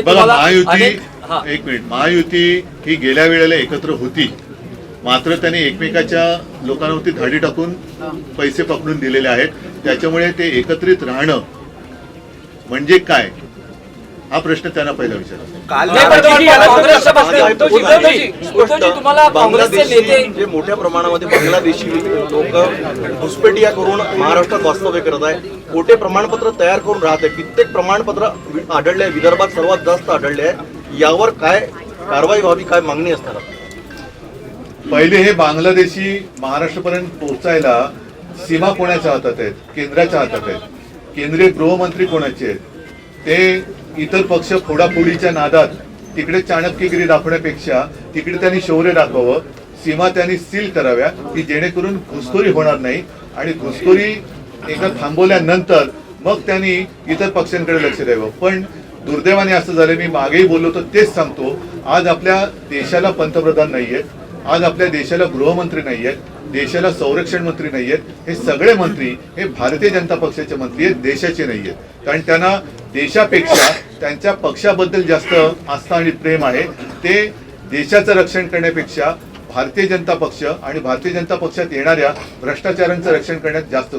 बघा, महायुती एक मिनिट, महायुती ही गेल्या वेळेला एकत्र होती, मात्र त्यांनी एकमेकाच्या लोकांवरती धाडी टाकून पैसे पकडून दिलेले आहेत. त्याच्यामुळे ते एकत्रित राहणं म्हणजे काय हा प्रश्न त्यांना पहिला विचारा. तुम्हाला काँग्रेसचे नेते जे मोठ्या प्रमाणामध्ये बांगलादेशी लोक घुसपेटिया करून महाराष्ट्रात वास्तव्य करत आहे, खोटे प्रमाणपत्र तयार करून राहत आहे, कित्येक प्रमाणपत्र आढळले आहे, विदर्भात सर्वात जास्त आढळले आहे. यावर काय कारवाई व्हावी, काय मागणी असणार? पहिले हे बांगलादेशी महाराष्ट्रापर्यंत पोहोचायला सीमा कोणाच्या हातात आहेत? केंद्राच्या हातात आहेत. केंद्रीय गृहमंत्री कोणाचे आहेत? ते इतर पक्ष फोडाफोडीच्या नादात तिकडे चाणक्यगिरी दाखवण्यापेक्षा तिकडे त्यांनी शौर्य दाखवावं, सीमा त्यांनी सील कराव्या की जेणेकरून घुसखोरी होणार नाही, आणि घुसखोरी एकदा थांबवल्यानंतर मग त्यांनी इतर पक्षांकडे लक्ष द्यावं. पण दुर्दैवाने असं झालं, मी मागेही बोललो तर तेच सांगतो, आज आपल्या देशाला पंतप्रधान नाहीयेत, आज आपल्या देशाला गृहमंत्री नाहीयेत, देशाला संरक्षण मंत्री नाहीयेत. हे सगळे मंत्री हे भारतीय जनता पक्षाचे मंत्री आहेत, देशाचे नाहीयेत. कारण त्यांना देशापेक्षा त्यांच्या पक्षाबद्दल जास्त आस्था आणि प्रेम आहे. ते देशाचं रक्षण करण्यापेक्षा भारतीय जनता पक्ष आणि भारतीय जनता पक्षात येणाऱ्या भ्रष्टाचारांचं रक्षण करण्यात जास्त